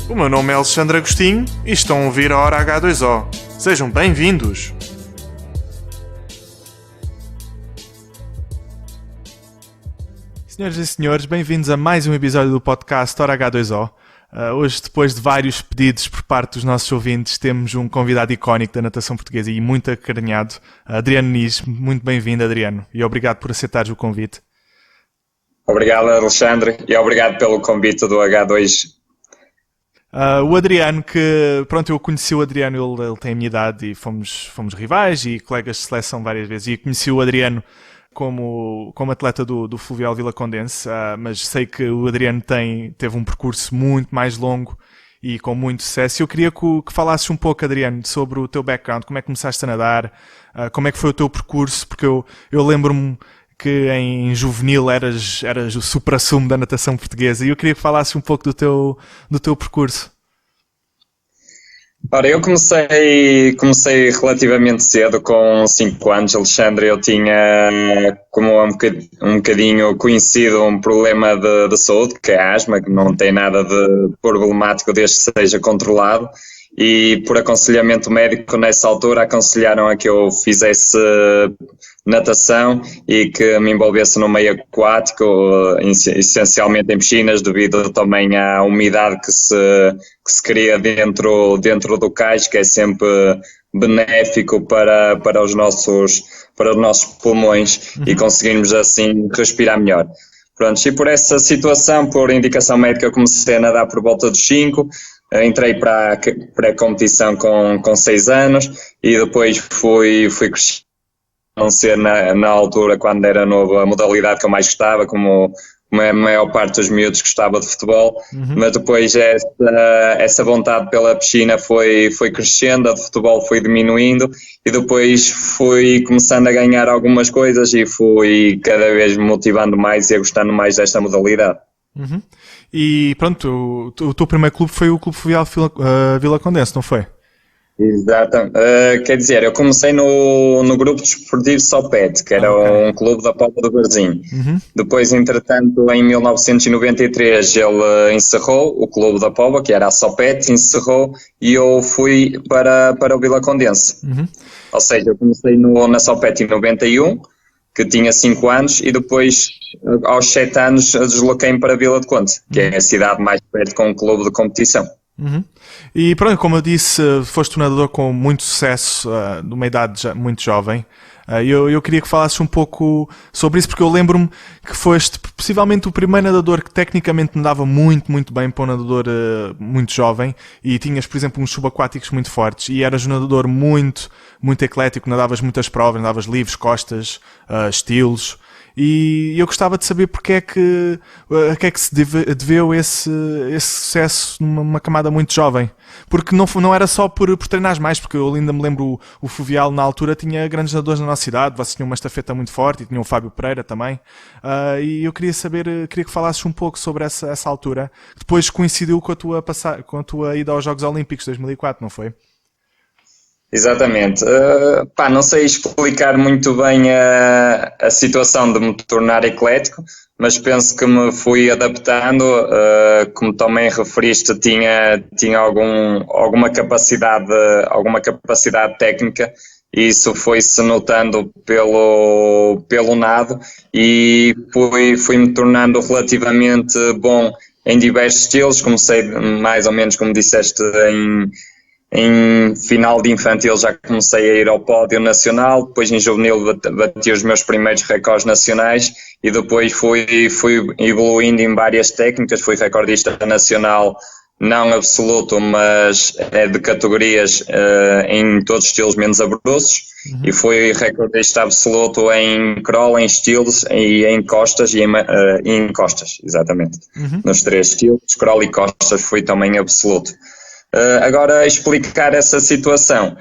O meu nome é Alexandre Agostinho e estão a ouvir a Hora H2O. Sejam bem-vindos! Senhoras e senhores, bem-vindos a mais um episódio do podcast Hora H2O. Hoje, depois de vários pedidos por parte dos nossos ouvintes, temos um convidado icónico da natação portuguesa e muito acarinhado, Adriano Nis. Muito bem-vindo, Adriano, e obrigado por aceitares o convite. Obrigado, Alexandre, e obrigado pelo convite do H2. O Adriano, eu conheci o Adriano, ele tem a minha idade e fomos rivais e colegas de seleção várias vezes, e conheci o Adriano como atleta do Fluvial Vilacondense, mas sei que o Adriano teve um percurso muito mais longo e com muito sucesso. Eu queria que falasses um pouco, Adriano, sobre o teu background, como é que começaste a nadar, como é que foi o teu percurso, porque eu lembro-me que em juvenil eras o supra-sumo da natação portuguesa, e eu queria que falasses um pouco do teu percurso. Ora, eu comecei relativamente cedo, com 5 anos, Alexandre. Eu tinha, como um bocadinho conhecido, um problema de saúde, que é a asma, que não tem nada de problemático desde que seja controlado, e por aconselhamento médico nessa altura aconselharam a que eu fizesse natação e que me envolvesse no meio aquático, essencialmente em piscinas, devido também à umidade que se cria dentro do cais, que é sempre benéfico para os nossos pulmões, e conseguirmos assim respirar melhor. Pronto, e por essa situação, por indicação médica, eu comecei a nadar por volta dos 5. Entrei para a competição com 6 anos e depois fui crescendo, não ser na altura, quando era novo, a modalidade que eu mais gostava, como a maior parte dos miúdos gostava de futebol, mas depois essa vontade pela piscina foi crescendo, a de futebol foi diminuindo, e depois fui começando a ganhar algumas coisas e fui cada vez me motivando mais e a gostando mais desta modalidade. Uhum. E pronto, o teu primeiro clube foi o Clube Fluvial Vilacondense, não foi? Exato. Quer dizer, eu comecei no grupo desportivo Sopete, que era um clube da Póvoa do Varzim. Depois, entretanto, em 1993, ele encerrou, o clube da Póvoa, que era a Sopete, encerrou, e eu fui para o Vilacondense. Ou seja, eu comecei na Sopete em 91, que tinha 5 anos, e depois, aos 7 anos, desloquei-me para Vila de Conde, que é a cidade mais perto com um clube de competição. E pronto, como eu disse, foste um nadador com muito sucesso, de uma idade muito jovem. Eu queria que falasses um pouco sobre isso, porque eu lembro-me que foste possivelmente o primeiro nadador que tecnicamente nadava muito, muito bem para um nadador muito jovem, e tinhas, por exemplo, uns subaquáticos muito fortes, e eras um nadador muito, muito eclético, nadavas muitas provas, nadavas livres, costas, estilos. E eu gostava de saber a que é que se deveu esse sucesso numa camada muito jovem. Porque não era só por treinares mais, porque eu ainda me lembro, o Fluvial na altura tinha grandes nadadores na nossa cidade, vocês tinham uma estafeta muito forte e tinham o Fábio Pereira também. E eu queria que falasses um pouco sobre essa altura. Depois coincidiu com a tua ida aos Jogos Olímpicos de 2004, não foi? Exatamente. Não sei explicar muito bem a situação de me tornar eclético, mas penso que me fui adaptando. Como também referiste, tinha alguma capacidade técnica, e isso foi-se notando pelo nado, e fui-me tornando relativamente bom em diversos estilos. Comecei mais ou menos, como disseste, em final de infantil já comecei a ir ao pódio nacional, depois em juvenil bati os meus primeiros recordes nacionais, e depois fui evoluindo em várias técnicas. Fui recordista nacional, não absoluto, mas de categorias em todos os estilos menos abrolhos, e fui recordista absoluto em crawl, em estilos e em costas, e em costas, exatamente. Nos 3 estilos, crawl e costas, fui também absoluto. Agora, explicar essa situação,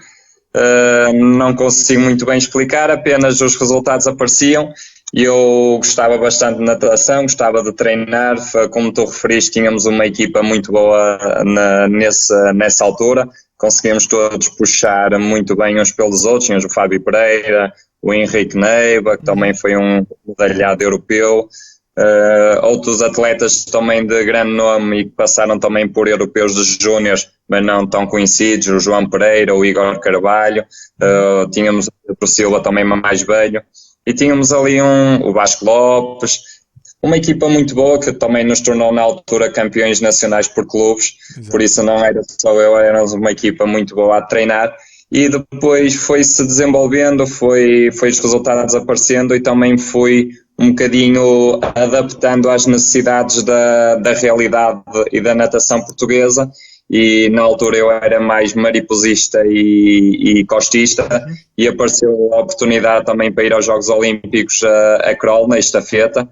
não consigo muito bem explicar, apenas os resultados apareciam, e eu gostava bastante de natação, gostava de treinar. Como tu referiste, tínhamos uma equipa muito boa nessa altura, conseguimos todos puxar muito bem uns pelos outros. Tínhamos o Fábio Pereira, o Henrique Neiva, que também foi um medalhado europeu, outros atletas também de grande nome e que passaram também por europeus de júniores, mas não tão conhecidos, o João Pereira, o Igor Carvalho, tínhamos o Pedro Silva também mais velho, e tínhamos ali o Vasco Lopes, uma equipa muito boa que também nos tornou na altura campeões nacionais por clubes. Exato. Por isso não era só eu, éramos uma equipa muito boa a treinar. E depois foi-se desenvolvendo, foi os resultados aparecendo e também fui um bocadinho adaptando às necessidades da realidade e da natação portuguesa. E na altura eu era mais mariposista e costista, e apareceu a oportunidade também para ir aos Jogos Olímpicos a crawl, na estafeta.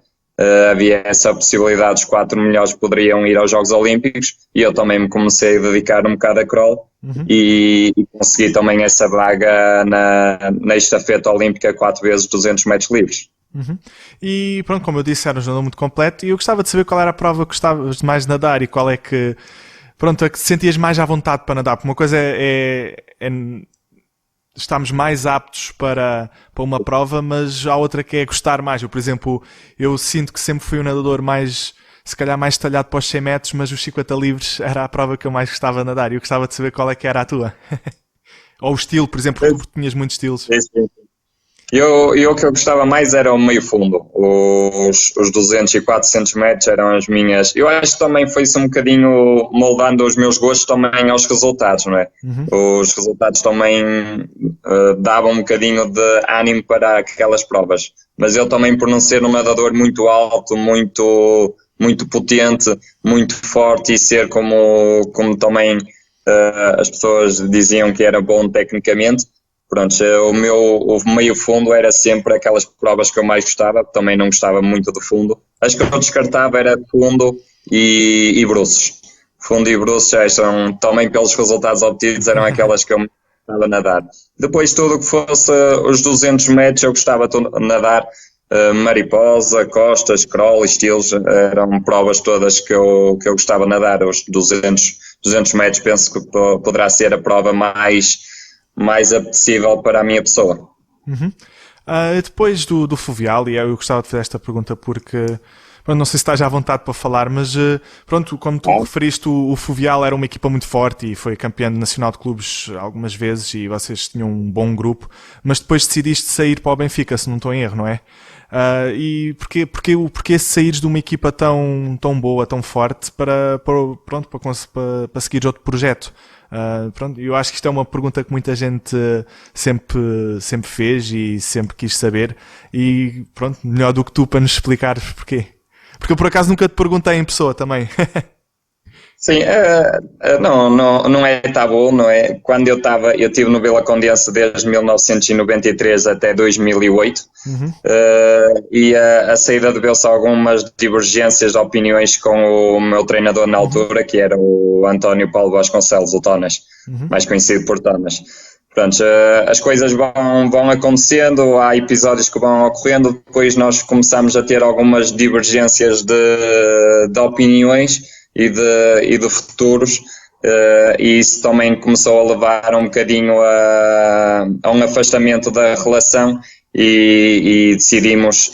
Havia essa possibilidade, os 4 melhores poderiam ir aos Jogos Olímpicos, e eu também me comecei a dedicar um bocado a crawl, e consegui também essa vaga na estafeta olímpica 4 vezes 200 metros livres. E pronto, como eu disse, era um jogador muito completo, e eu gostava de saber qual era a prova que gostavas mais de nadar e qual é que, pronto, é que te sentias mais à vontade para nadar, porque uma coisa é estamos mais aptos para uma prova, mas há outra que é gostar mais. Eu, por exemplo, eu sinto que sempre fui um nadador mais, se calhar mais talhado para os 100 metros, mas os 50 livres era a prova que eu mais gostava de nadar, e eu gostava de saber qual é que era a tua. Ou o estilo, por exemplo, porque tinhas muitos estilos. Sim. O que eu gostava mais era o meio fundo, os 200 e 400 metros eram as minhas. Eu acho que também foi-se um bocadinho moldando os meus gostos também aos resultados, não é? Os resultados também davam um bocadinho de ânimo para aquelas provas, mas eu também, por não ser um nadador muito alto, muito potente, muito forte, e ser como também as pessoas diziam que era bom tecnicamente. Pronto, o meio fundo era sempre aquelas provas que eu mais gostava, também não gostava muito do fundo. As que eu descartava era fundo e bruços. Fundo e bruços são, também pelos resultados obtidos, eram aquelas que eu gostava de nadar. Depois tudo que fosse os 200 metros eu gostava de nadar, mariposa, costas, crawl, estilos, eram provas todas que eu gostava de nadar. Os 200 metros penso que poderá ser a prova mais apetecível para a minha pessoa. Depois do Fluvial, e eu gostava de fazer esta pergunta porque, pronto, não sei se estás à vontade para falar, mas pronto, como tu referiste, o Fluvial era uma equipa muito forte e foi campeão nacional de clubes algumas vezes, e vocês tinham um bom grupo, mas depois decidiste sair para o Benfica, se não estou em erro, não é? E porquê saíres de uma equipa tão boa, tão forte, para seguir outro projeto? Pronto, eu acho que isto é uma pergunta que muita gente sempre fez e sempre quis saber, e pronto, melhor do que tu para nos explicares porquê. Porque eu por acaso nunca te perguntei em pessoa também. Sim, não é tabu, não é? Quando eu estive no Vila Condense desde 1993 até 2008, e a saída deveu-se a algumas divergências de opiniões com o meu treinador na altura, que era o António Paulo Vasconcelos, o Tonas, mais conhecido por Tonas. Pronto, as coisas vão acontecendo, há episódios que vão ocorrendo, depois nós começamos a ter algumas divergências de opiniões e de futuros, e isso também começou a levar um bocadinho a um afastamento da relação, e decidimos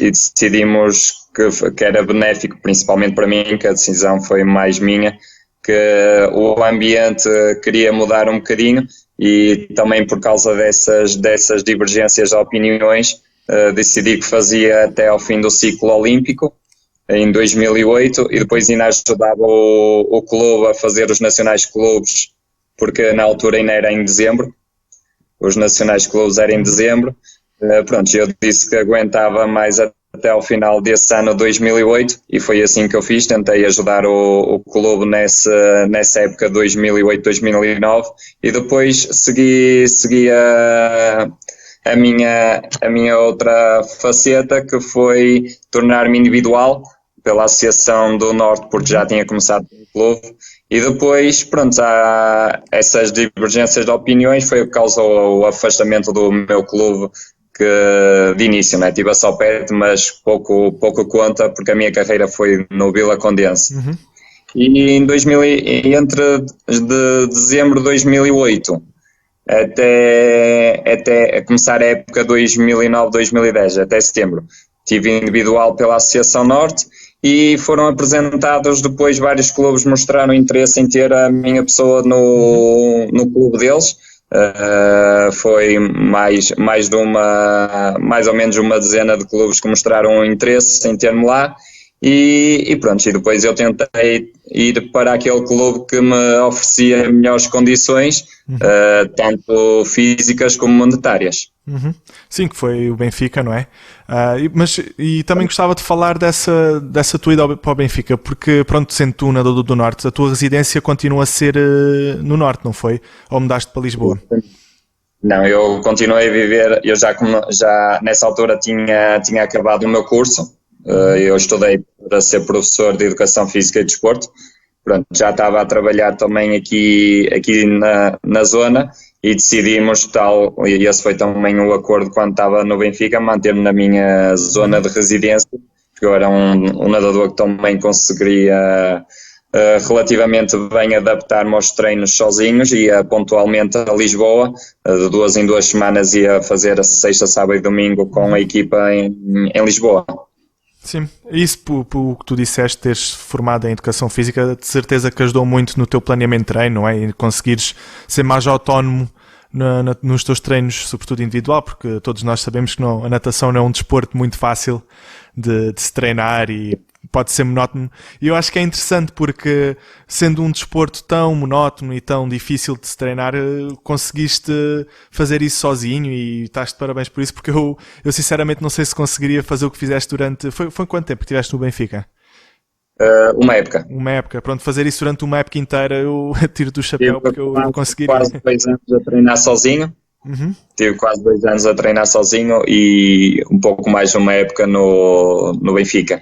que era benéfico, principalmente para mim, que a decisão foi mais minha, que o ambiente queria mudar um bocadinho, e também por causa dessas divergências de opiniões, decidi que fazia até ao fim do ciclo olímpico, em 2008, e depois ainda ajudava o clube a fazer os nacionais clubes, porque na altura ainda era em dezembro, os nacionais clubes eram em dezembro. Pronto, eu disse que aguentava mais até ao final desse ano 2008, e foi assim que eu fiz. Tentei ajudar o clube nessa época 2008-2009, e depois segui a minha outra faceta, que foi tornar-me individual pela Associação do Norte, porque já tinha começado no clube, e depois, pronto, há essas divergências de opiniões, foi o que causou o afastamento do meu clube, que de início, né, estive a só perto, mas pouco conta, porque a minha carreira foi no Vila Condense. E entre dezembro de 2008 até começar a época 2009-2010, até setembro, tive individual pela Associação Norte e foram apresentados depois, vários clubes mostraram interesse em ter a minha pessoa no clube deles. Foi mais ou menos uma dezena de clubes que mostraram interesse em ter-me lá. E pronto, e depois eu tentei ir para aquele clube que me oferecia melhores condições, tanto físicas como monetárias. Sim, que foi o Benfica, não é? Mas também gostava de falar dessa tua ida para o Benfica, porque pronto, sendo tu nadador do Norte, a tua residência continua a ser no Norte, não foi? Ou mudaste para Lisboa? Não, eu continuei a viver, eu já nessa altura tinha acabado o meu curso. Eu estudei para ser professor de Educação Física e Desporto. Pronto, já estava a trabalhar também aqui na zona e decidimos e esse foi também o acordo quando estava no Benfica, manter-me na minha zona de residência, porque eu era um nadador que também conseguiria relativamente bem adaptar-me aos treinos sozinhos, ia pontualmente a Lisboa, de 2 em 2 semanas ia fazer a sexta, sábado e domingo com a equipa em Lisboa. Sim, isso por que tu disseste, teres formado em Educação Física, de certeza que ajudou muito no teu planeamento de treino, não é? E conseguires ser mais autónomo nos teus treinos, sobretudo individual, porque todos nós sabemos que a natação não é um desporto muito fácil de se treinar e pode ser monótono. E eu acho que é interessante porque, sendo um desporto tão monótono e tão difícil de se treinar, conseguiste fazer isso sozinho e estás de parabéns por isso, porque eu sinceramente não sei se conseguiria fazer o que fizeste durante... Foi quanto tempo que estiveste no Benfica? Uma época. Uma época. Pronto, fazer isso durante uma época inteira eu tiro do chapéu porque eu não conseguiria. Quase 2 anos a treinar sozinho. Tive quase 2 anos a treinar sozinho e um pouco mais de uma época no Benfica.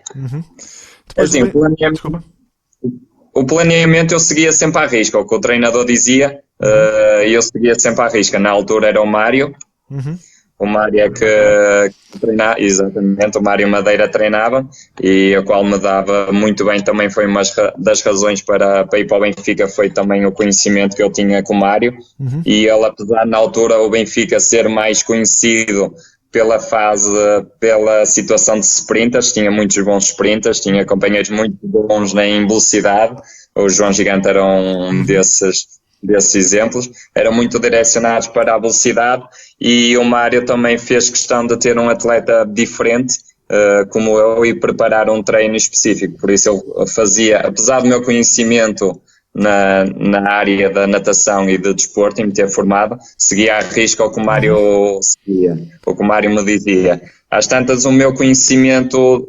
Assim, o planeamento eu seguia sempre à risca, o que o treinador dizia, eu seguia sempre à risca. Na altura era o Mário, o Mário é que treinava, exatamente, o Mário Madeira treinava e a qual me dava muito bem, também foi uma das razões para ir para o Benfica, foi também o conhecimento que eu tinha com o Mário. E ele, apesar na altura o Benfica ser mais conhecido pela situação de sprinters, tinha muitos bons sprinters, tinha companheiros muito bons em velocidade, o João Gigante era um desses exemplos, eram muito direcionados para a velocidade e o Mário também fez questão de ter um atleta diferente, como eu, e preparar um treino específico. Por isso eu fazia, apesar do meu conhecimento na área da natação e do desporto, em me ter formado, seguia à risca o que o Mário seguia, o que o Mário me dizia. Às tantas, o meu conhecimento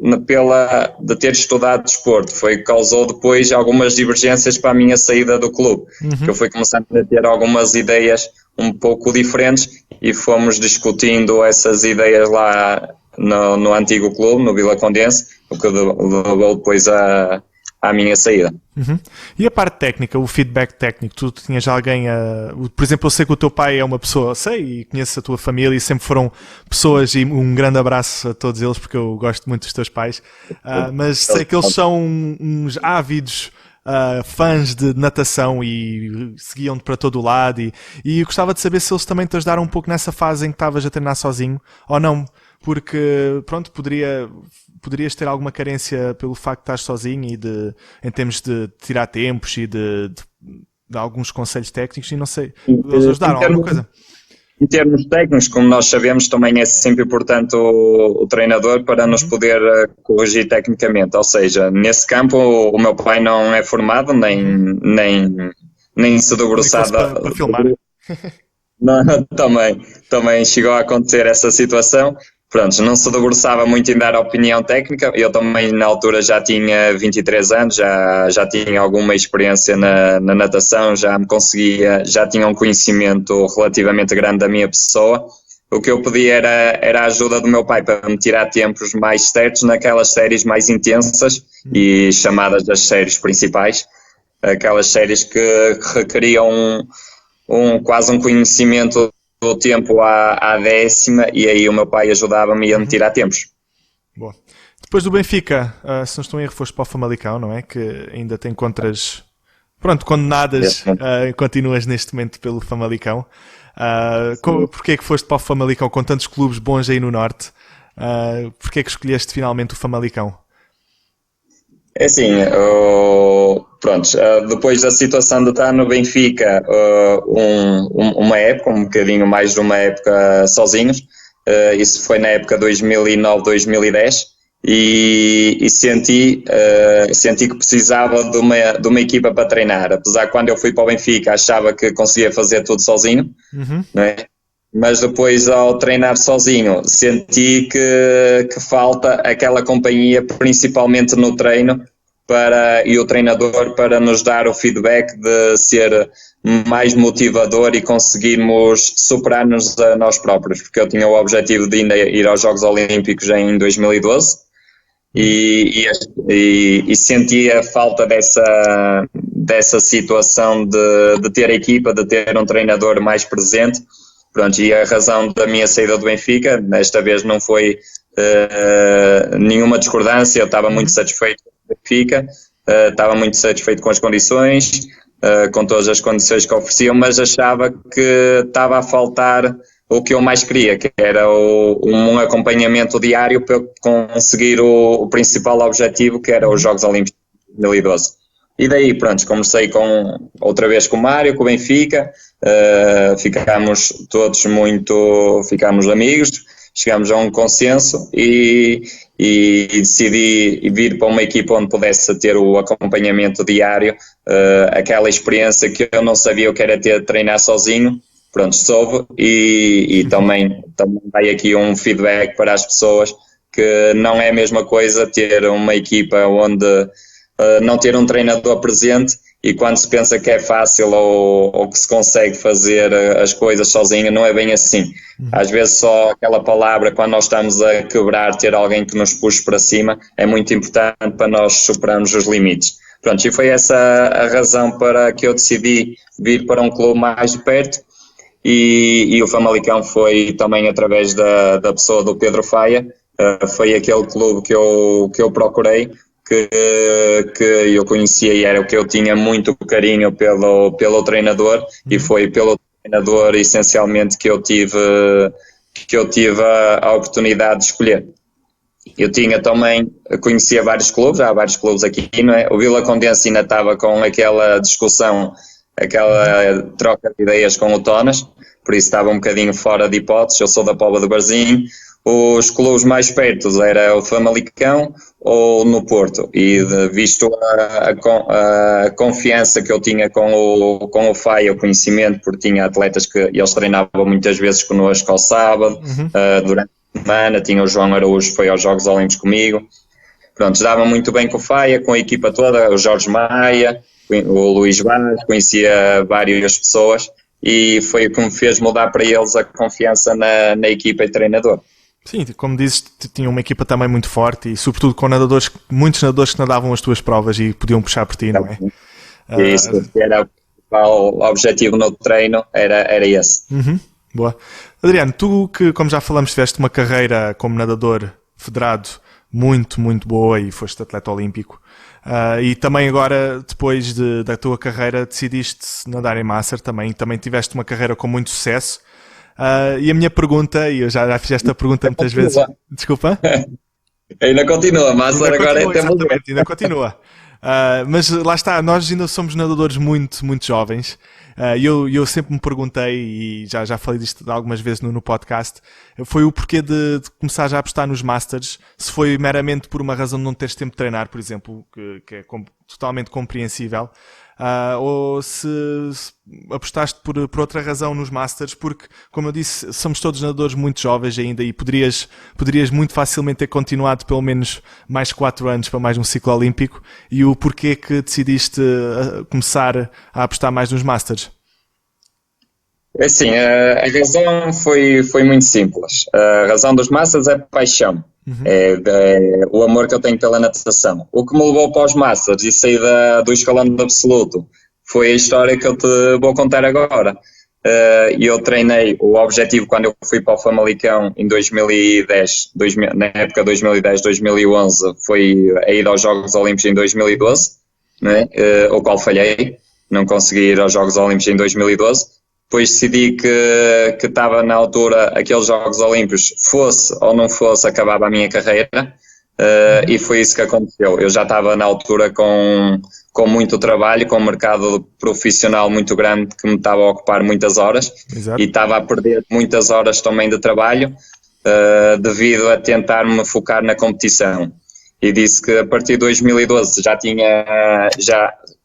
de ter estudado desporto causou depois algumas divergências para a minha saída do clube, que eu fui começando a ter algumas ideias um pouco diferentes e fomos discutindo essas ideias lá no antigo clube, no Vila Condense, o que levou depois à minha saída. E a parte técnica, o feedback técnico, tu tinhas alguém por exemplo, eu sei que o teu pai é uma pessoa, sei, e conheço a tua família e sempre foram pessoas, e um grande abraço a todos eles porque eu gosto muito dos teus pais, mas sei que eles são uns ávidos fãs de natação e seguiam-te para todo o lado e eu gostava de saber se eles também te ajudaram um pouco nessa fase em que estavas a treinar sozinho ou não, porque pronto, poderias ter alguma carência pelo facto de estar sozinho e em termos de tirar tempos e de alguns conselhos técnicos, e não sei, eles ajudaram alguma coisa? Em termos técnicos, como nós sabemos, também é sempre importante o treinador para nos poder corrigir tecnicamente, ou seja, nesse campo o meu pai não é formado, nem se debruçado para filmar. Não, também chegou a acontecer essa situação. Pronto, não se debruçava muito em dar opinião técnica. Eu também na altura já tinha 23 anos, já tinha alguma experiência na natação, já tinha um conhecimento relativamente grande da minha pessoa. O que eu pedi era a ajuda do meu pai para me tirar tempos mais certos naquelas séries mais intensas e chamadas das séries principais, aquelas séries que requeriam quase um conhecimento do tempo à décima, e aí o meu pai ajudava-me a me tirar tempos. Boa. Depois do Benfica, se não estou em erro, foste para o Famalicão, não é? Que ainda te encontras, condenadas, continuas neste momento pelo Famalicão. Porquê é que foste para o Famalicão com tantos clubes bons aí no Norte? Porque é que escolheste finalmente o Famalicão? É assim, pronto, depois da situação de estar no Benfica uma época, um bocadinho mais de uma época sozinhos, isso foi na época 2009-2010, e senti que precisava de uma equipa para treinar, apesar que quando eu fui para o Benfica achava que conseguia fazer tudo sozinho, não é? Mas depois ao treinar sozinho senti que falta aquela companhia, principalmente no treino, e o treinador para nos dar o feedback de ser mais motivador e conseguirmos superar-nos a nós próprios, porque eu tinha o objetivo de ainda ir aos Jogos Olímpicos em 2012 e senti a falta dessa situação de ter a equipa, de ter um treinador mais presente. Pronto, e a razão da minha saída do Benfica, desta vez não foi nenhuma discordância, eu estava muito satisfeito com o Benfica, estava muito satisfeito com as condições, com todas as condições que ofereciam, mas achava que estava a faltar o que eu mais queria, que era um acompanhamento diário para eu conseguir o principal objetivo, que era os Jogos Olímpicos de 2012. E daí, pronto, comecei outra vez com o Mário, com o Benfica, ficámos amigos, chegámos a um consenso e decidi vir para uma equipa onde pudesse ter o acompanhamento diário, aquela experiência que eu não sabia o que era ter de treinar sozinho, pronto, soube, e também dei aqui um feedback para as pessoas, que não é a mesma coisa ter uma equipa onde não ter um treinador presente, e quando se pensa que é fácil ou que se consegue fazer as coisas sozinho, não é bem assim. Às vezes só aquela palavra, quando nós estamos a quebrar, ter alguém que nos puxe para cima, é muito importante para nós superarmos os limites. Pronto, e foi essa a razão para que eu decidi vir para um clube mais de perto, e o Famalicão foi também através da pessoa do Pedro Faia, foi aquele clube que eu procurei, que eu conhecia e era o que eu tinha muito carinho pelo treinador, e foi pelo treinador essencialmente que eu tive a oportunidade de escolher. Eu conhecia vários clubes, há vários clubes aqui, não é? O Vila Condense ainda estava com aquela discussão, aquela troca de ideias com o Tonas, por isso estava um bocadinho fora de hipóteses. Eu sou da Póvoa de Varzim. Os clubes mais perto era o Famalicão ou no Porto, e visto a confiança que eu tinha com o FAI, o conhecimento, porque tinha atletas que eles treinavam muitas vezes connosco ao sábado, durante a semana, tinha o João Araújo, foi aos Jogos Olímpicos comigo, pronto, dava muito bem com o FAI, com a equipa toda, o Jorge Maia, o Luís Vaz, conhecia várias pessoas, e foi o que me fez mudar para eles a confiança na equipa e treinador. Sim, como dizes, tinha uma equipa também muito forte, e sobretudo com muitos nadadores que nadavam as tuas provas e podiam puxar por ti, não é? Isso, era o objetivo no treino, era esse. Boa. Adriano, tu que, como já falamos, tiveste uma carreira como nadador federado muito, muito boa e foste atleta olímpico, e também agora, depois da tua carreira, decidiste nadar em Master também tiveste uma carreira com muito sucesso. E a minha pergunta, e eu já fiz esta pergunta muitas vezes. Desculpa? Ainda continua, mas agora é tempo. Exatamente, ainda continua. Mas lá está, nós ainda somos nadadores muito, muito jovens. E eu sempre me perguntei, e já falei disto algumas vezes no podcast, foi o porquê de começar já a apostar nos Masters, se foi meramente por uma razão de não teres tempo de treinar, por exemplo, que é totalmente compreensível, ou se apostaste por outra razão nos Masters, porque, como eu disse, somos todos nadadores muito jovens ainda, e poderias muito facilmente ter continuado pelo menos mais 4 anos para mais um ciclo olímpico, e o porquê que decidiste começar a apostar mais nos Masters? Assim, a razão foi muito simples. A razão dos Masters é paixão. É o amor que eu tenho pela natação. O que me levou para os Masters e sair do escalão de absoluto foi a história que eu te vou contar agora. Eu treinei, o objetivo quando eu fui para o Famalicão em 2010, na época 2010-2011, foi a ida aos Jogos Olímpicos em 2012, né? O qual falhei, não consegui ir aos Jogos Olímpicos em 2012. depois decidi que estava na altura, aqueles Jogos Olímpicos, fosse ou não fosse, acabava a minha carreira, e foi isso que aconteceu. Eu já estava na altura com muito trabalho, com um mercado profissional muito grande que me estava a ocupar muitas horas. Exato. E estava a perder muitas horas também de trabalho, devido a tentar me focar na competição. E disse que a partir de 2012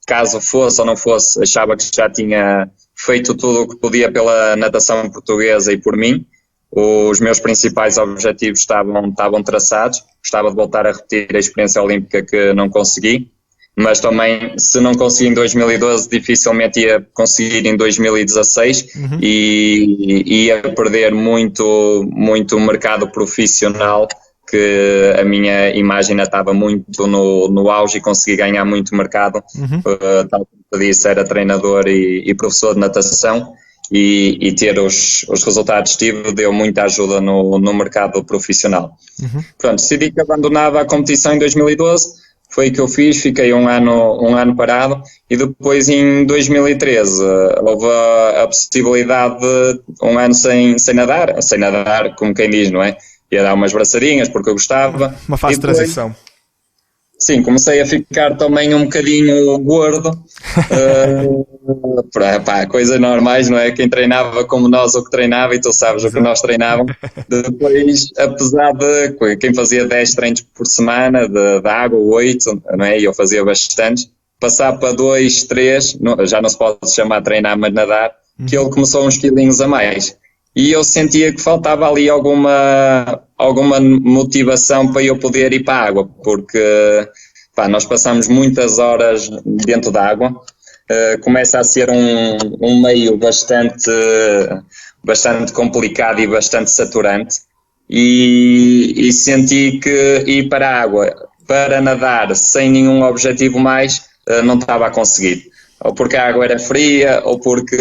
caso fosse ou não fosse, achava que já tinha feito tudo o que podia pela natação portuguesa e por mim. Os meus principais objetivos estavam traçados. Gostava de voltar a repetir a experiência olímpica que não consegui, mas também, se não consegui em 2012, dificilmente ia conseguir em 2016 e ia perder muito mercado profissional, que a minha imagem ainda estava muito no auge e consegui ganhar muito mercado. Tal como eu disse, era treinador e professor de natação. E ter os resultados que tive deu muita ajuda no mercado profissional. Pronto, decidi que abandonava a competição em 2012, foi o que eu fiz, fiquei um ano parado, e depois em 2013 houve a possibilidade de um ano sem nadar, como quem diz, não é? Ia dar umas braçadinhas porque eu gostava. Uma fase de transição. Sim, comecei a ficar também um bocadinho gordo, coisas normais, não é? Quem treinava como nós, o que treinava, e tu sabes o que nós treinávamos. Depois, apesar de quem fazia 10 treinos por semana, de água, 8, não é? E eu fazia bastante, passar para 2, 3, já não se pode chamar de treinar, mas nadar, que ele começou uns quilinhos a mais. E eu sentia que faltava ali alguma motivação para eu poder ir para a água, porque nós passamos muitas horas dentro da água, começa a ser um meio bastante complicado e bastante saturante, e senti que ir para a água, para nadar sem nenhum objetivo mais, não estava a conseguir. Ou porque a água era fria, ou porque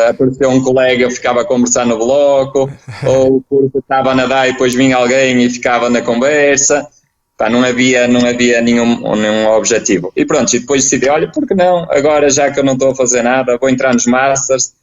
apareceu um colega e eu ficava a conversar no bloco, ou porque estava a nadar e depois vinha alguém e ficava na conversa. Não havia nenhum objetivo. E pronto, e depois decidi, olha, por que não? Agora, já que eu não estou a fazer nada, vou entrar nos Masters,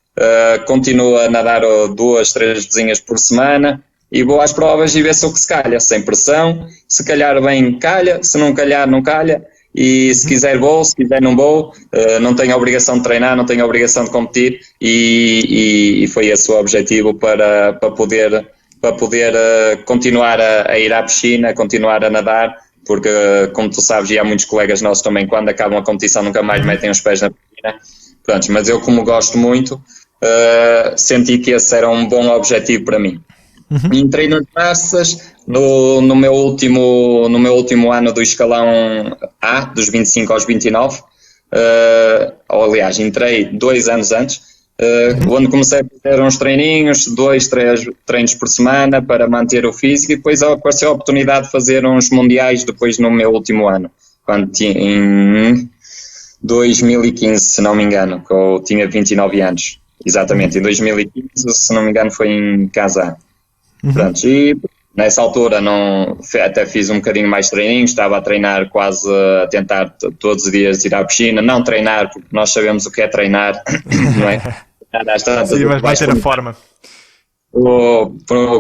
continuo a nadar 2, 3 vezinhas por semana, e vou às provas e ver se o que se calha, sem pressão. Se calhar bem, calha; se não calhar, não calha. E se quiser vou, se quiser não vou, não tenho a obrigação de treinar, não tenho a obrigação de competir, e foi esse o objetivo para poder continuar a ir à piscina, continuar a nadar, porque, como tu sabes, e há muitos colegas nossos também, quando acabam a competição nunca mais metem os pés na piscina. Pronto, mas eu, como gosto muito, senti que esse era um bom objetivo para mim. Entrei nas Masters no meu último ano do escalão A, dos 25 aos 29, aliás, entrei 2 anos antes, onde comecei a fazer uns treininhos, 2, 3 treinos por semana para manter o físico, e depois apareceu a oportunidade de fazer uns mundiais depois no meu último ano, quando em 2015, se não me engano, que eu tinha 29 anos, exatamente, em 2015, se não me engano, foi em Kazan. Pronto, e nessa altura até fiz um bocadinho mais treininhos, estava a treinar quase, a tentar todos os dias ir à piscina, não treinar, porque nós sabemos o que é treinar, não é? Sim, mas vai ter a forma. O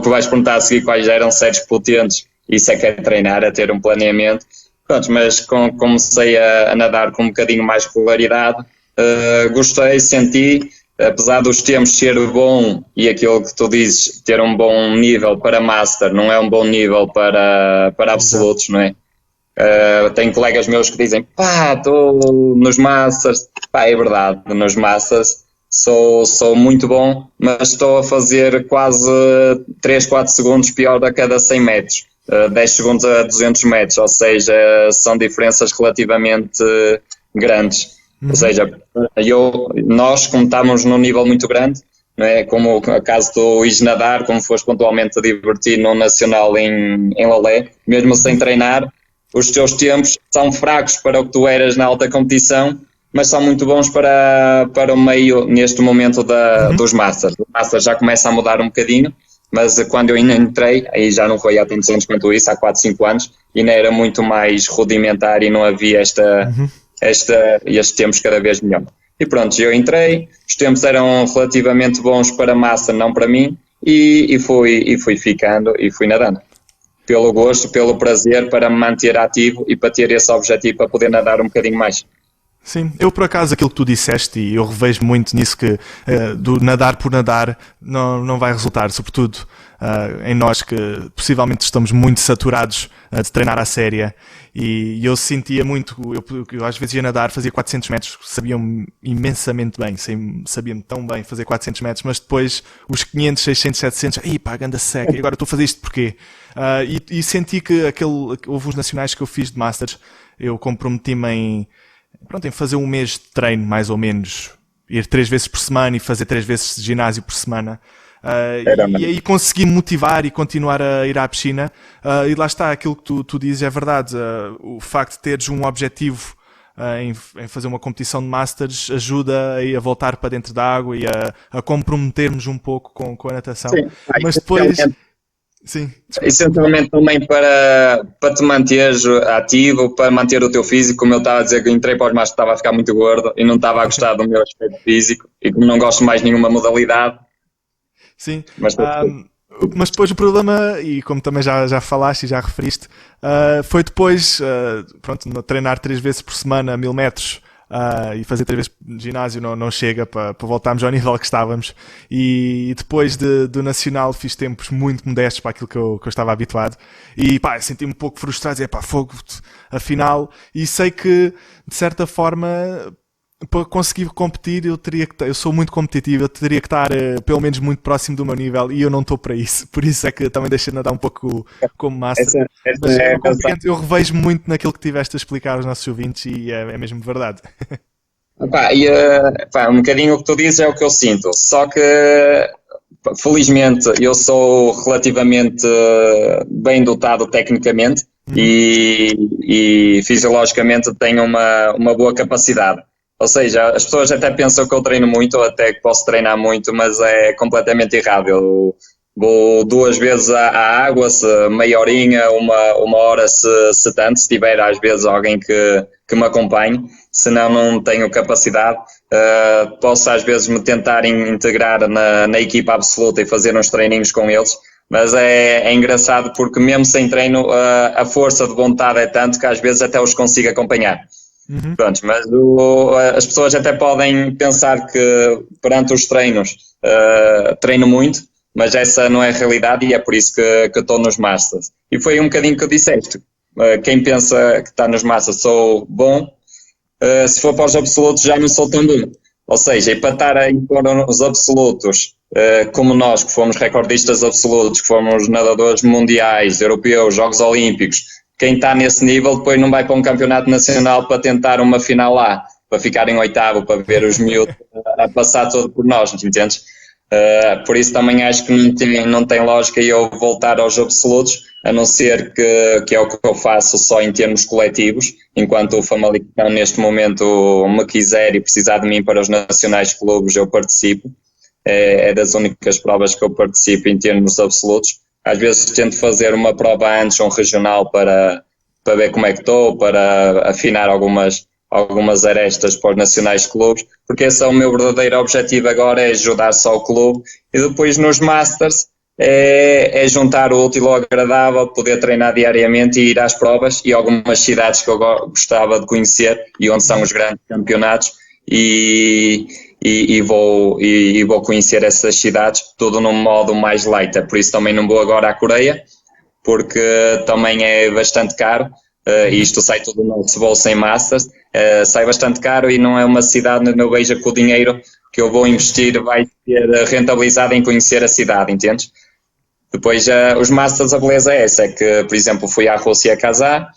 que vais perguntar a seguir, quais eram séries potentes, isso é que é treinar, é ter um planeamento. Pronto, mas comecei a nadar com um bocadinho mais regularidade, gostei, senti. Apesar dos tempos ser bom, e aquilo que tu dizes, ter um bom nível para Master, não é um bom nível para absolutos, não é? Tenho colegas meus que dizem, estou nos Masters, é verdade, nos Masters sou muito bom, mas estou a fazer quase 3, 4 segundos pior a cada 100 metros, 10 segundos a 200 metros, ou seja, são diferenças relativamente grandes. Ou seja, nós, como estamos num nível muito grande, não é? Como o caso do ires nadar, como foste pontualmente a divertir no Nacional em Lolé, mesmo sem treinar, os teus tempos são fracos para o que tu eras na alta competição, mas são muito bons para o meio, neste momento dos Masters. O Masters já começa a mudar um bocadinho, mas quando eu ainda entrei, aí já não foi há tantos anos quanto isso, há 4, 5 anos, ainda era muito mais rudimentar e não havia estes tempos cada vez melhor. E pronto, eu entrei, os tempos eram relativamente bons para Master, não para mim, e fui ficando e fui nadando. Pelo gosto, pelo prazer, para me manter ativo e para ter esse objetivo para poder nadar um bocadinho mais. Sim, eu por acaso aquilo que tu disseste, e eu revejo muito nisso, que do nadar por nadar não vai resultar, sobretudo em nós que possivelmente estamos muito saturados de treinar à séria, e eu sentia muito, eu às vezes ia nadar, fazia 400 metros, sabiam-me imensamente bem, sabia-me tão bem fazer 400 metros, mas depois os 500, 600, 700, aí pá, ganda seca, e agora estou a fazer isto porquê? E senti que houve uns nacionais que eu fiz de Masters, eu comprometi-me em fazer um mês de treino, mais ou menos, ir 3 vezes por semana e fazer 3 vezes de ginásio por semana. E aí consegui motivar e continuar a ir à piscina. E lá está, aquilo que tu dizes é verdade. O facto de teres um objetivo em fazer uma competição de Masters ajuda a voltar para dentro da água e a comprometermos um pouco com a natação. Sim. Mas depois... Sim. Essencialmente também para te manteres ativo, para manter o teu físico, como eu estava a dizer, que entrei para os masters, estava a ficar muito gordo e não estava a gostar do meu aspecto físico, e como não gosto mais de nenhuma modalidade. Sim, mas depois o problema, e como também já falaste e já referiste, foi depois, treinar 3 vezes por semana 1000 metros, e fazer 3 vezes de ginásio não chega para voltarmos ao nível que estávamos, e depois do Nacional fiz tempos muito modestos para aquilo que eu estava habituado, e pá, senti-me um pouco frustrado, dizer, pá, fogo, afinal, e sei que de certa forma para conseguir competir eu sou muito competitivo, eu teria que estar pelo menos muito próximo do meu nível, e eu não estou para isso, por isso é que também deixei de nadar um pouco como master. Mas eu revejo muito naquilo que tiveste a explicar aos nossos ouvintes, e é mesmo verdade. Um bocadinho o que tu dizes é o que eu sinto, só que felizmente eu sou relativamente bem dotado tecnicamente e fisiologicamente tenho uma boa capacidade. Ou seja, as pessoas até pensam que eu treino muito, ou até que posso treinar muito, mas é completamente errado. Eu vou 2 vezes à água, meia horinha, uma hora se tanto, se tiver às vezes alguém que me acompanhe, senão não tenho capacidade. Posso às vezes me tentar integrar na equipa absoluta e fazer uns treininhos com eles, mas é engraçado porque mesmo sem treino a força de vontade é tanto que às vezes até os consigo acompanhar. Pronto, mas as pessoas até podem pensar que perante os treinos treino muito, mas essa não é a realidade, e é por isso que estou nos Masters. E foi um bocadinho que eu disseste. Quem pensa que está nos Masters sou bom, se for para os absolutos já não sou tão bom. Ou seja, e para estar aí para os absolutos, como nós que fomos recordistas absolutos, que fomos nadadores mundiais, europeus, Jogos Olímpicos, quem está nesse nível depois não vai para um campeonato nacional para tentar uma final lá, para ficar em 8º, para ver os miúdos a passar todo por nós, entendes? Por isso também acho que não tem lógica eu voltar aos absolutos, a não ser que é o que eu faço só em termos coletivos, enquanto o Famalicão neste momento me quiser e precisar de mim para os nacionais clubes, eu participo. É das únicas provas que eu participo em termos absolutos. Às vezes tento fazer uma prova antes, um regional, para ver como é que estou, para afinar algumas arestas para os nacionais clubes, porque esse é o meu verdadeiro objetivo agora, é ajudar só o clube, e depois nos Masters é juntar o útil ao agradável, poder treinar diariamente e ir às provas, e algumas cidades que eu gostava de conhecer e onde são os grandes campeonatos, e vou conhecer essas cidades, tudo num modo mais light. Por isso também não vou agora à Coreia, porque também é bastante caro, e isto sai tudo no nosso bolso em Masters, sai bastante caro e não é uma cidade onde eu vejo que o dinheiro que eu vou investir vai ser rentabilizado em conhecer a cidade, entendes? Depois, os Masters, a beleza é essa, é que, por exemplo, fui à Rússia a casar,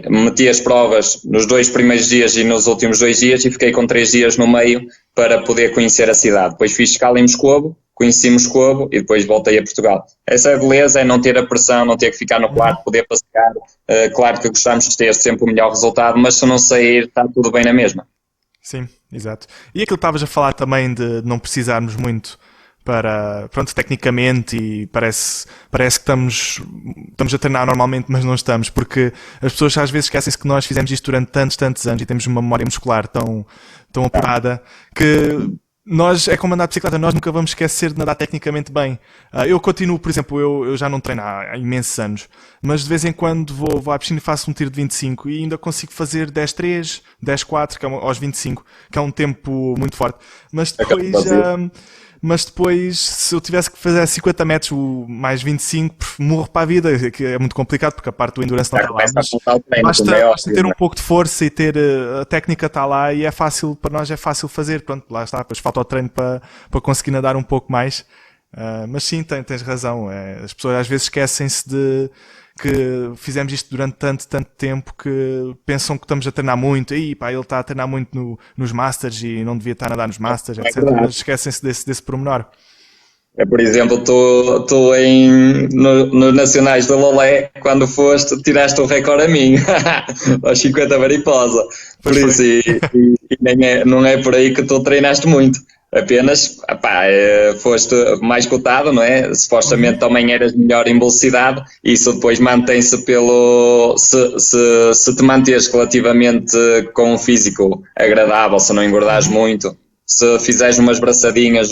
meti as provas nos 2 primeiros dias e nos últimos 2 dias, e fiquei com 3 dias no meio para poder conhecer a cidade. Depois fiz escala em Moscovo, conheci Moscovo e depois voltei a Portugal. Essa é a beleza, é não ter a pressão, não ter que ficar no quarto, poder passear. Claro que gostamos de ter sempre o melhor resultado, mas se não sair, está tudo bem na mesma. Sim, exato. E aquilo que estavas a falar também de não precisarmos muito pronto, tecnicamente, e parece que estamos a treinar normalmente, mas não estamos, porque as pessoas às vezes esquecem-se que nós fizemos isto durante tantos anos e temos uma memória muscular tão apurada que nós, é como andar de bicicleta, nós nunca vamos esquecer de nadar tecnicamente bem. Eu continuo, por exemplo, eu já não treino há imensos anos, mas de vez em quando vou à piscina e faço um tiro de 25 e ainda consigo fazer 10-3, 10-4, que é aos 25, que é um tempo muito forte. Mas depois, se eu tivesse que fazer 50 metros, mais 25, morro para a vida, que é muito complicado, porque a parte do endurance não está lá. Mas basta ter um pouco de força e ter a técnica está lá e é fácil, para nós é fácil fazer. Pronto, lá está, depois falta o treino para conseguir nadar um pouco mais. Mas sim, tens razão. As pessoas às vezes esquecem-se de que fizemos isto durante tanto tempo que pensam que estamos a treinar muito. E pá, ele está a treinar muito nos Masters e não devia estar a nadar nos Masters, etc. Mas esquecem-se desse pormenor. Por exemplo, tu nos Nacionais da Lolé, quando foste, tiraste o recorde a mim, aos 50 mariposa. Por isso, não é por aí que tu treinaste muito. Apenas, foste mais cotado, não é? Supostamente também eras melhor em velocidade. Isso depois mantém-se se te manteres relativamente com um físico agradável, se não engordares muito, se fizeres umas braçadinhas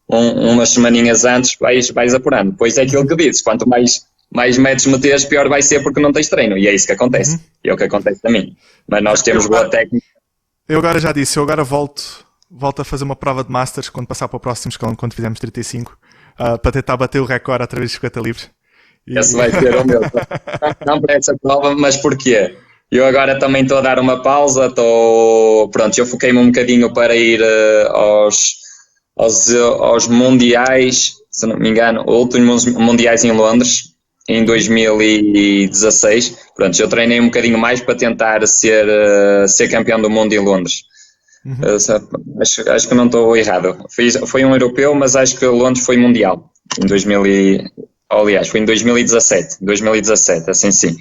umas semaninhas antes, vais apurando. Depois é aquilo que dizes, quanto mais metros meteres, pior vai ser porque não tens treino. E é isso que acontece. E é o que acontece a mim. Mas nós temos boa técnica. Eu agora já disse, eu agora volto a fazer uma prova de Masters quando passar para o próximo escalão, quando fizermos 35, para tentar bater o recorde através de 50 livres. Esse vai ser o meu. Não para essa prova, mas porquê? Eu agora também estou a dar uma pausa, pronto, eu foquei-me um bocadinho para ir aos mundiais, se não me engano, últimos mundiais em Londres, em 2016. Pronto, eu treinei um bocadinho mais para tentar ser campeão do mundo em Londres. Acho que não estou errado. Foi um europeu, mas acho que Londres foi mundial. Aliás, foi em 2017, assim sim.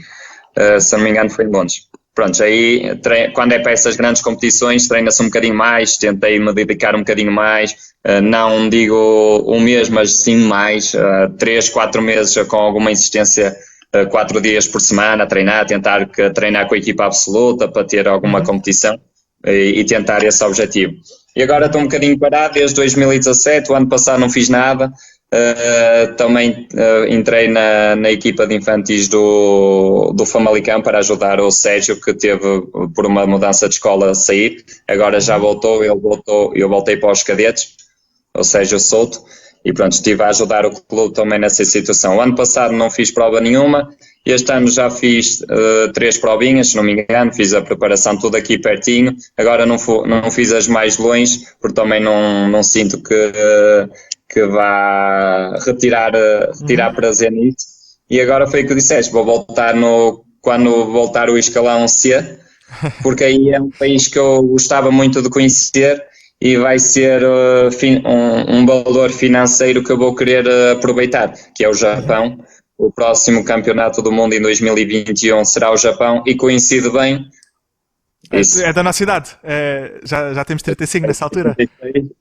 Se não me engano foi em Londres. Pronto, aí quando é para essas grandes competições treina-se um bocadinho mais, tentei me dedicar um bocadinho mais, não digo um mês, mas sim mais, 3, 4 meses com alguma insistência, 4 dias por semana a treinar, tentar treinar com a equipa absoluta para ter alguma competição e tentar esse objetivo. E agora estou um bocadinho parado desde 2017, o ano passado não fiz nada. Também entrei na equipa de infantis do Famalicão para ajudar o Sérgio, que teve por uma mudança de escola a sair. Agora já voltou, eu voltei para os cadetes, o Sérgio Souto, e pronto, estive a ajudar o clube também nessa situação. O ano passado não fiz prova nenhuma, este ano já fiz 3 provinhas, se não me engano, fiz a preparação tudo aqui pertinho. Agora não fiz as mais longe, porque também não sinto que vá retirar prazer nisso. E agora foi o que disseste, vou voltar quando voltar o escalão C, porque aí é um país que eu gostava muito de conhecer e vai ser um valor financeiro que eu vou querer aproveitar, que é o Japão. O próximo campeonato do mundo em 2021 será o Japão e coincide bem. É da nossa idade, já temos 35 nessa altura.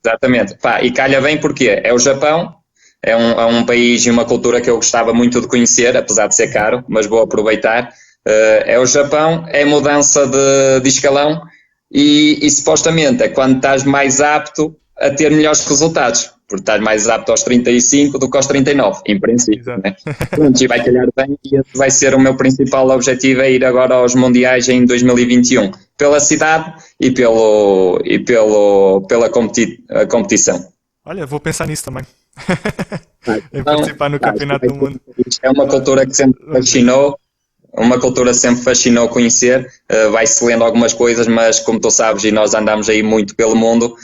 Exatamente, e calha bem porque é o Japão, é um país e uma cultura que eu gostava muito de conhecer, apesar de ser caro, mas vou aproveitar. É o Japão, é mudança de escalão e supostamente é quando estás mais apto a ter melhores resultados, porque estás mais apto aos 35 do que aos 39, em princípio, né? Pronto, e vai calhar bem e esse vai ser o meu principal objetivo, é ir agora aos mundiais em 2021, pela cidade e pela competição. Olha, vou pensar nisso também, em participar no Campeonato do Mundo. É uma cultura que sempre fascinou conhecer, vai-se lendo algumas coisas, mas como tu sabes, e nós andamos aí muito pelo mundo,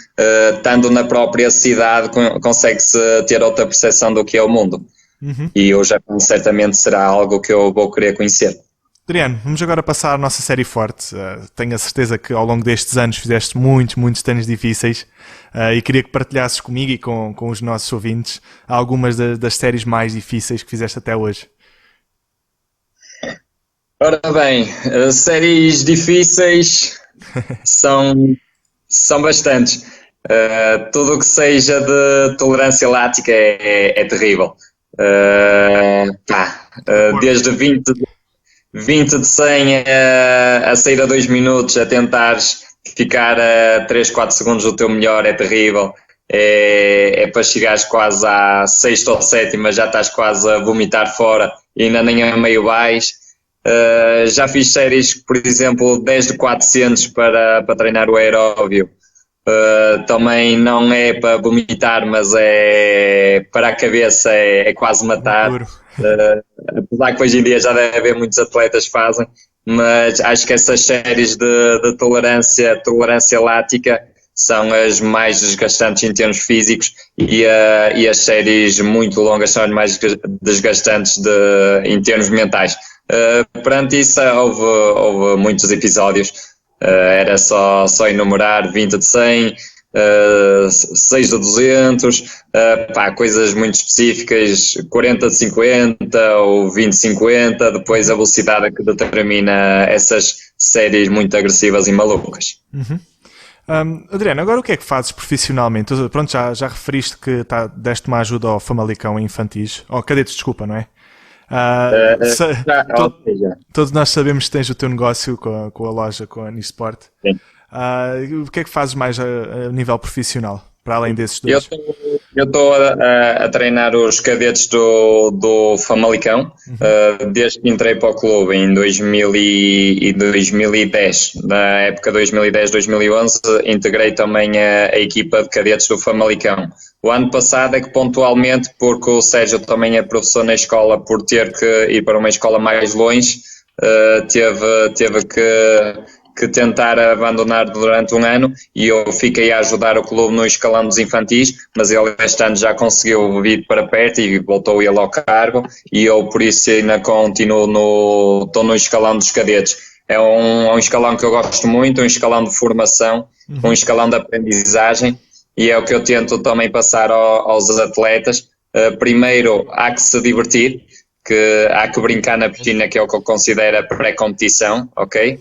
estando na própria cidade consegue-se ter outra percepção do que é o mundo. E o Japão certamente será algo que eu vou querer conhecer. Adriano, vamos agora passar a nossa série forte. Tenho a certeza que ao longo destes anos fizeste muitos treinos difíceis e queria que partilhasses comigo e com os nossos ouvintes algumas das séries mais difíceis que fizeste até hoje. Ora bem, séries difíceis são bastantes. Tudo o que seja de tolerância lática é terrível. Desde 20 de 100 a sair a 2 minutos, a tentares ficar a 3, 4 segundos do teu melhor é terrível. É para chegares quase à sexta ou sétima, já estás quase a vomitar fora e ainda nem a meio vais. Já fiz séries, por exemplo, 10 de 400 para treinar o aeróbio. Também não é para vomitar, mas é para a cabeça, é quase matar. Apesar que hoje em dia já deve haver muitos atletas que fazem, mas acho que essas séries de tolerância lática são as mais desgastantes em termos físicos e as séries muito longas são as mais desgastantes em termos mentais. Perante isso houve muitos episódios, era só enumerar 20 de 100, 6 de 200, coisas muito específicas, 40 de 50 ou 20 de 50, depois a velocidade que determina essas séries muito agressivas e malucas. Uhum. Adriano, agora o que é que fazes profissionalmente? Pronto, já referiste que deste uma ajuda ao Famalicão em infantis, ou cadetes, desculpa, não é? Todos nós sabemos que tens o teu negócio com a loja, com a Nisport. Sim. O que é que fazes mais a nível profissional, para além desses dois? Eu estou a treinar os cadetes do Famalicão, desde que entrei para o clube em 2010. Na época 2010-2011 integrei também a equipa de cadetes do Famalicão. O ano passado é que pontualmente, porque o Sérgio também é professor na escola, por ter que ir para uma escola mais longe, teve que tentar abandonar durante um ano e eu fiquei a ajudar o clube no escalão dos infantis, mas ele este ano já conseguiu vir para perto e voltou ele ao cargo e eu por isso ainda estou no escalão dos cadetes. É um escalão que eu gosto muito, um escalão de formação, um escalão de aprendizagem e é o que eu tento também passar aos atletas. Primeiro, há que se divertir, que há que brincar na piscina, que é o que eu considero a pré-competição, ok?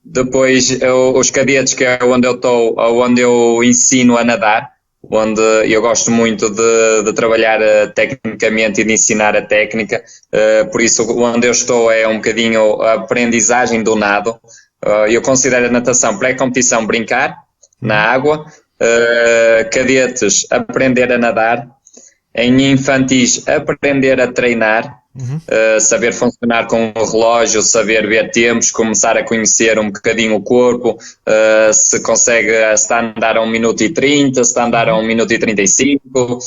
Depois os cadetes, que é onde eu estou, onde eu ensino a nadar, onde eu gosto muito de trabalhar tecnicamente e de ensinar a técnica, por isso onde eu estou é um bocadinho a aprendizagem do nado. Eu considero a natação pré-competição brincar na água, cadetes aprender a nadar, em infantis aprender a treinar, saber funcionar com o relógio, saber ver tempos, começar a conhecer um bocadinho o corpo, se consegue, se está a andar a 1 minuto e 30, se está a andar a 1 minuto e 35,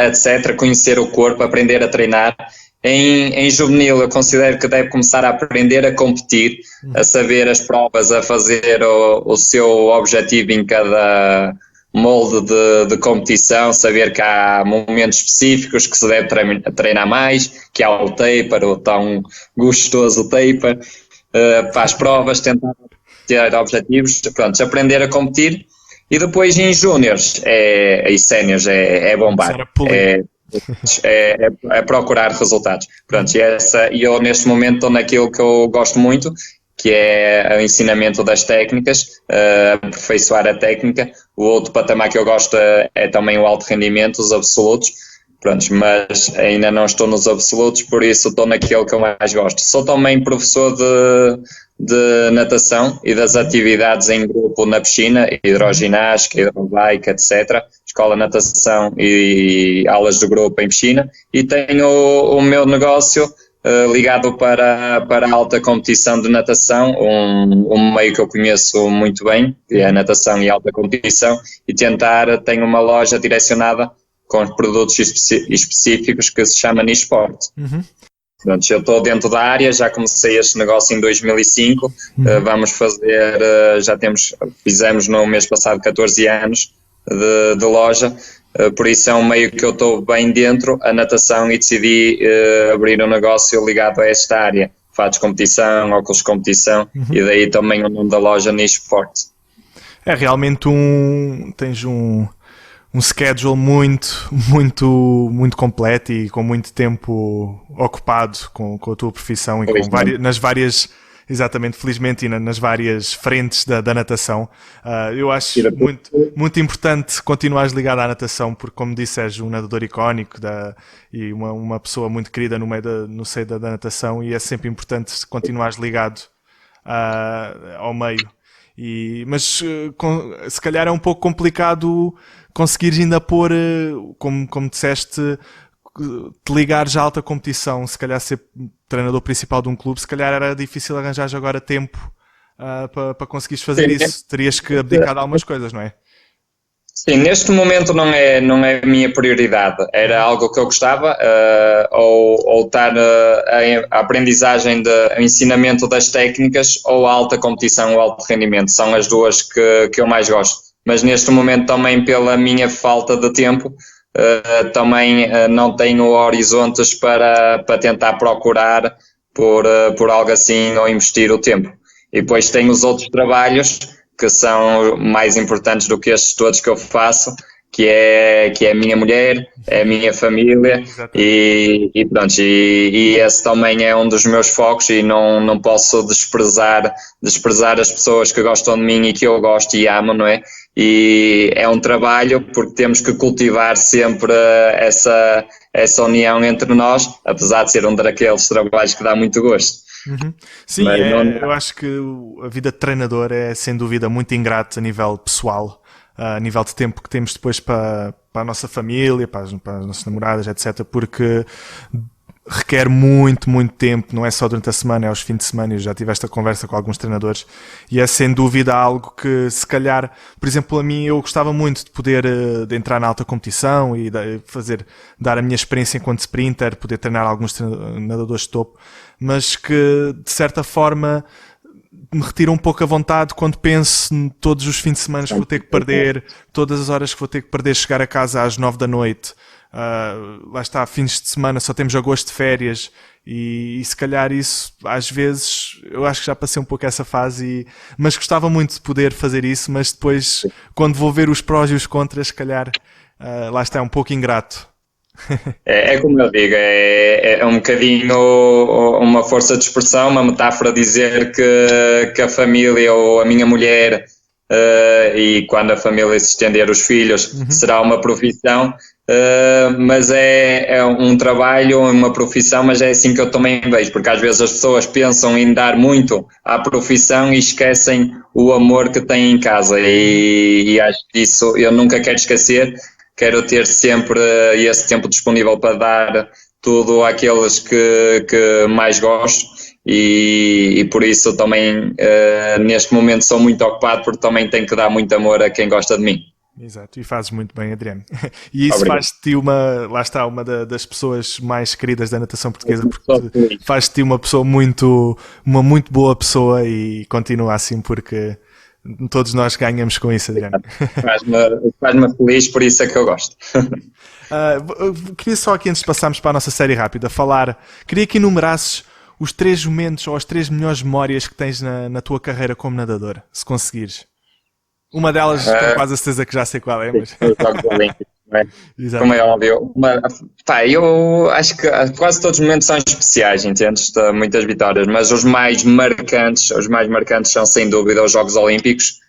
etc. Conhecer o corpo, aprender a treinar. Em juvenil eu considero que deve começar a aprender a competir, a saber as provas, a fazer o seu objetivo em cada molde de competição, saber que há momentos específicos que se deve treinar mais, que há o taper, o tão gostoso taper, para as provas, tentar ter objetivos, pronto, aprender a competir. E depois em júniores e séniores é bombar, é procurar resultados. Pronto, e eu neste momento estou naquilo que eu gosto muito, que é o ensinamento das técnicas, aperfeiçoar a técnica. O outro patamar que eu gosto é também o alto rendimento, os absolutos. Pronto, mas ainda não estou nos absolutos, por isso estou naquilo que eu mais gosto. Sou também professor de natação e das atividades em grupo na piscina, hidroginástica, hidrobike, etc. Escola de natação e aulas de grupo em piscina. E tenho o meu negócio ligado para a alta competição de natação, um meio que eu conheço muito bem, que é a natação e alta competição, e tenho uma loja direcionada com produtos específicos que se chama Nisport. Portanto, eu estou dentro da área, já comecei este negócio em 2005, vamos fazer, fizemos no mês passado 14 anos de loja, por isso é um meio que eu estou bem dentro, a natação, e decidi abrir um negócio ligado a esta área, fatos de competição, óculos de competição, e daí também o nome da loja Nisport. É realmente tens um schedule muito completo e com muito tempo ocupado com a tua profissão e nas várias exatamente, felizmente, e nas várias frentes da natação. Eu acho muito, muito importante continuares ligado à natação, porque, como disse, és um nadador icónico e uma pessoa muito querida no seio da natação, e é sempre importante continuares ligado ao meio. Mas se calhar é um pouco complicado conseguires ainda pôr, como disseste, te ligares à alta competição. Se calhar ser treinador principal de um clube, se calhar era difícil arranjar agora tempo para conseguires fazer isso. Terias que abdicar de algumas coisas, não é? Sim, neste momento não é a minha prioridade. Era algo que eu gostava, ou estar a aprendizagem o ensinamento das técnicas, ou a alta competição, o alto rendimento. São as duas que eu mais gosto. Mas neste momento também, pela minha falta de tempo, também não tenho horizontes para tentar procurar por algo assim ou investir o tempo. E depois tenho os outros trabalhos que são mais importantes do que estes todos que eu faço, que é a minha mulher, é a minha família, e pronto, e esse também é um dos meus focos, e não posso desprezar as pessoas que gostam de mim e que eu gosto e amo, não é? E é um trabalho, porque temos que cultivar sempre essa união entre nós, apesar de ser um daqueles trabalhos que dá muito gosto. Uhum. Sim, eu acho que a vida de treinador é sem dúvida muito ingrato a nível pessoal, a nível de tempo que temos depois para a nossa família, para as nossas namoradas, etc. Porque requer muito, muito tempo, não é só durante a semana, é aos fins de semana. Eu já tive esta conversa com alguns treinadores e é sem dúvida algo que, se calhar, por exemplo, a mim, eu gostava muito de poder de entrar na alta competição e dar a minha experiência enquanto sprinter, poder treinar alguns nadadores de topo, mas que, de certa forma, me retira um pouco a vontade quando penso em todos os fins de semana que vou ter que perder, todas as horas que vou ter que perder, chegar a casa às 9 da noite. Lá está, fins de semana só temos agosto de férias e se calhar isso, às vezes, eu acho que já passei um pouco essa fase, mas gostava muito de poder fazer isso, mas depois, quando vou ver os prós e os contras, se calhar, lá está, é um pouco ingrato. É como eu digo, é um bocadinho uma força de expressão, uma metáfora dizer que a família ou a minha mulher, e quando a família se estender os filhos, será uma profissão, mas é um trabalho, uma profissão, mas é assim que eu também vejo, porque às vezes as pessoas pensam em dar muito à profissão e esquecem o amor que têm em casa, e acho que isso eu nunca quero esquecer. Quero ter sempre esse tempo disponível para dar tudo àqueles que mais gosto, e por isso também neste momento sou muito ocupado, porque também tenho que dar muito amor a quem gosta de mim. Exato, e fazes muito bem, Adriano. E isso faz-te uma das pessoas mais queridas da natação portuguesa, porque faz-te uma muito boa pessoa, e continua assim, porque todos nós ganhamos com isso, Adriano. Faz-me feliz, por isso é que eu gosto. Queria só aqui, antes de passarmos para a nossa série rápida, queria que enumerasses os 3 momentos ou as 3 melhores memórias que tens na tua carreira como nadador, se conseguires. Uma delas, com quase a certeza que já sei qual é, mas... Os Jogos Olímpicos, não é? Como é óbvio. Eu acho que quase todos os momentos são especiais, entendes? Muitas vitórias, mas os mais marcantes são sem dúvida os Jogos Olímpicos.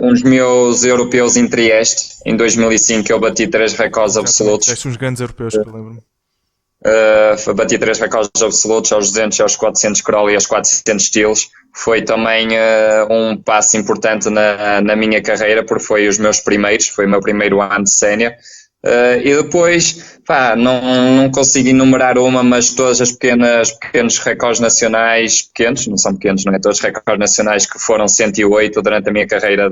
Uns meus europeus em Trieste, em 2005, eu bati 3 recordes absolutos. Estes uns grandes europeus, que eu lembro-me. Bati 3 recordes absolutos, aos 200, aos 400 crawl e aos 400 estilos. Foi também um passo importante na minha carreira, porque foi o meu primeiro ano de sénior. E depois, não consigo enumerar uma, mas todas as pequenos recordes nacionais, pequenos, não são pequenos, não é? Todos os recordes nacionais que foram 108 durante a minha carreira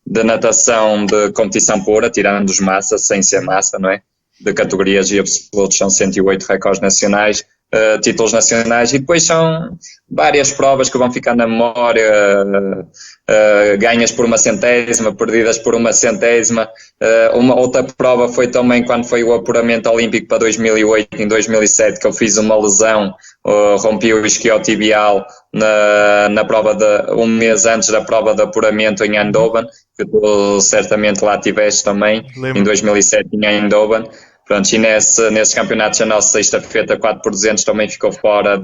de natação de competição pura, tirando os massa, sem ser massa, não é? De categorias e absolutos, são 108 recordes nacionais, títulos nacionais, e depois são várias provas que vão ficar na memória, ganhas por uma centésima, perdidas por uma centésima. Uma outra prova foi também quando foi o apuramento olímpico para 2008, em 2007, que eu fiz uma lesão, rompi o isquiotibial na prova um mês antes da prova de apuramento em Eindhoven, que tu certamente lá tiveste também. Lembro. Em 2007 em Eindhoven. Pronto, e nesses campeonatos a nossa sexta-feira 4x200 também ficou fora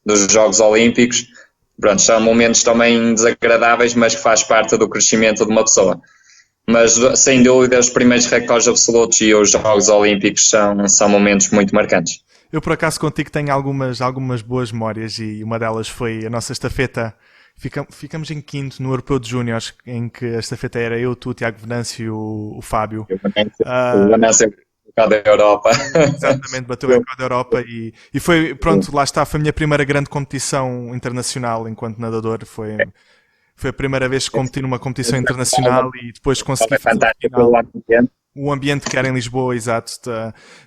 dos Jogos Olímpicos. Pronto, são momentos também desagradáveis, mas que faz parte do crescimento de uma pessoa. Mas, sem dúvida, os primeiros recordes absolutos e os Jogos Olímpicos são momentos muito marcantes. Eu, por acaso, contigo tenho algumas boas memórias e uma delas foi a nossa estafeta. Ficamos em quinto no Europeu de Júniores, em que a estafeta era eu, tu, Tiago Venâncio e o Fábio. O Venâncio da Europa. Exatamente, bateu o recorde da Europa e foi, pronto, lá está, foi a minha primeira grande competição internacional enquanto nadador. Foi a primeira vez que competi numa competição internacional e depois consegui fazer o ambiente que era em Lisboa, exato.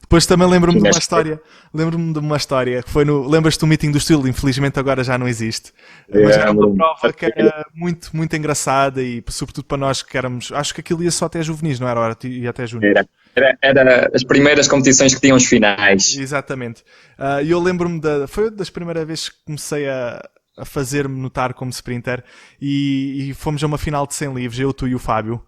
Depois também lembro-me de uma história, que foi lembras-te do meeting do estilo, infelizmente agora já não existe, mas era uma prova que era muito, muito engraçada e sobretudo para nós que éramos, acho que aquilo ia só até juvenis, não era? Ia até júnior. Era as primeiras competições que tinham os finais. Exatamente. E eu lembro-me, foi das primeiras vezes que comecei a fazer-me notar como sprinter e fomos a uma final de 100 livros, eu, tu e o Fábio.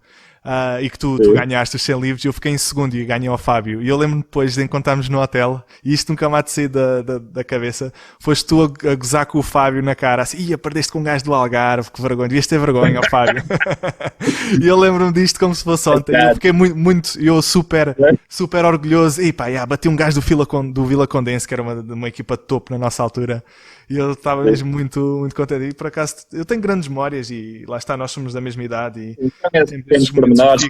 E que tu ganhaste os 100 livros e eu fiquei em segundo e ganhei ao Fábio. E eu lembro-me depois de encontrarmos no hotel, e isto nunca mais te saiu da cabeça, foste tu a gozar com o Fábio na cara, assim, perdeste com um gajo do Algarve, que vergonha, devias ter vergonha, ó Fábio. E eu lembro-me disto como se fosse ontem. Eu fiquei muito super orgulhoso. E bati um gajo do Vila Condense, que era uma equipa de topo na nossa altura. E eu estava mesmo muito, muito contente. E por acaso eu tenho grandes memórias e lá está, nós somos da mesma idade e temos pormenores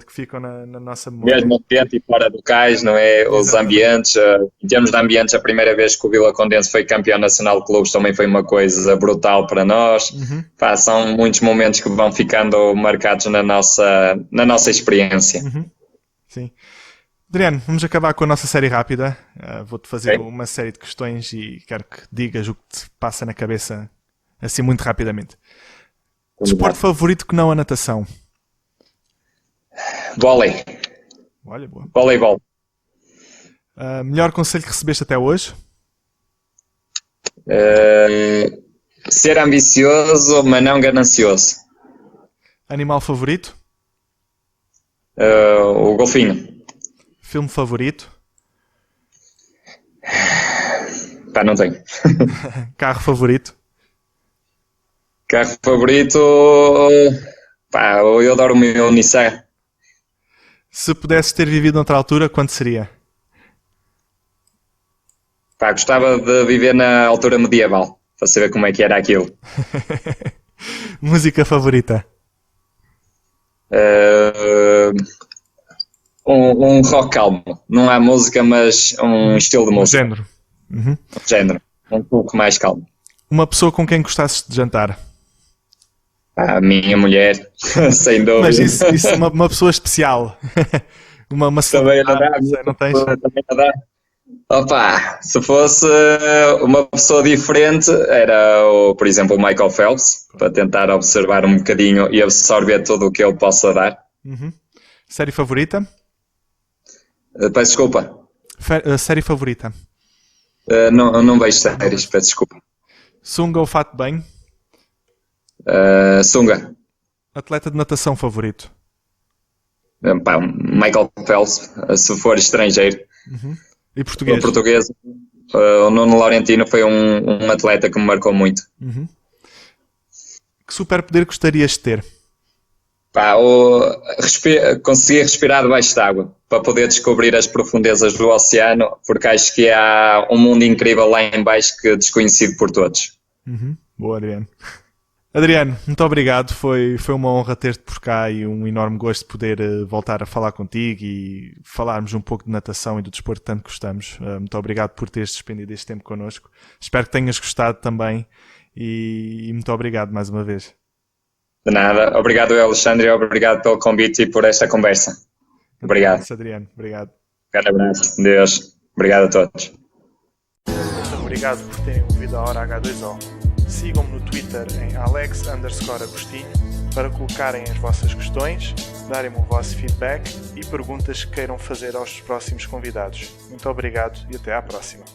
que ficam na nossa memória. Mesmo dentro e fora do cais, não é? Os ambientes, em termos de ambientes, a primeira vez que o Vila Condense foi campeão nacional de clubes também foi uma coisa brutal para nós. São muitos momentos que vão ficando marcados na nossa experiência. Sim. Adriano, vamos acabar com a nossa série rápida. Vou-te fazer uma série de questões e quero que digas o que te passa na cabeça, assim muito rapidamente. Desporto favorito que não a natação? Vôlei. Olha, boa. Voleibol. Melhor conselho que recebeste até hoje? Ser ambicioso, mas não ganancioso. Animal favorito? O golfinho. Filme favorito? Não tenho. Carro favorito? Carro favorito... eu adoro o meu Nissan. Se pudesses ter vivido noutra altura, quando seria? Gostava de viver na altura medieval, para saber como é que era aquilo. Música favorita? Um rock calmo. Não há música, mas um estilo de música. Género. Género. Um pouco mais calmo. Uma pessoa com quem gostasses de jantar? A minha mulher, sem dúvida. Mas isso uma pessoa especial. uma também não dá. Não tens? Também não dá. Se fosse uma pessoa diferente, era, por exemplo, o Michael Phelps, para tentar observar um bocadinho e absorver tudo o que ele possa dar. Série favorita? Peço desculpa. Série favorita? Não vejo séries, peço desculpa. Sunga ou fato de banho? Sunga. Atleta de natação favorito? Michael Phelps, se for estrangeiro. E português? O português, o Nuno Laurentino foi um atleta que me marcou muito. Que superpoder gostarias de ter? Conseguir respirar debaixo d'água para poder descobrir as profundezas do oceano, porque acho que há um mundo incrível lá em baixo que é desconhecido por todos. Boa, Adriano. Adriano, muito obrigado, foi uma honra ter-te por cá e um enorme gosto de poder voltar a falar contigo e falarmos um pouco de natação e do desporto que tanto gostamos. Muito obrigado por teres despendido este tempo connosco. Espero que tenhas gostado também e muito obrigado mais uma vez. De nada, obrigado Alexandre, obrigado pelo convite e por esta conversa. Obrigado. Adriano, obrigado. Um grande abraço, Deus. Obrigado a todos. Muito obrigado por terem ouvido a Hora H2O. Sigam-me no Twitter em Alex_Agostinho para colocarem as vossas questões, darem-me o vosso feedback e perguntas que queiram fazer aos próximos convidados. Muito obrigado e até à próxima.